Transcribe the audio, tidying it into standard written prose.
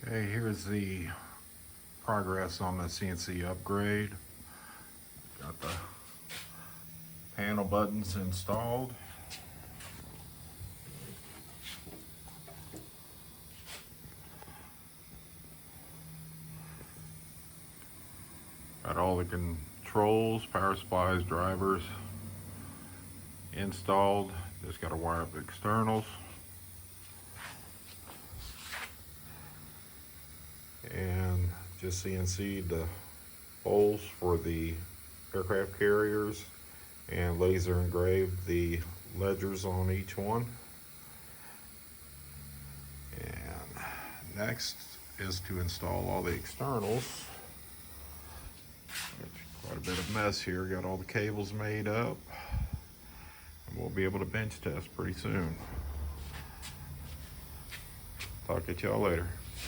Okay, here's the progress on the CNC upgrade. Got the panel buttons installed. Got all the controls, power supplies, drivers installed. Just got to wire up the externals. And just CNC'd the holes for the aircraft carriers and laser engraved the ledgers on each one. And next is to install all the externals. Quite a bit of mess here. Got all the cables made up. And we'll be able to bench test pretty soon. Talk to y'all later.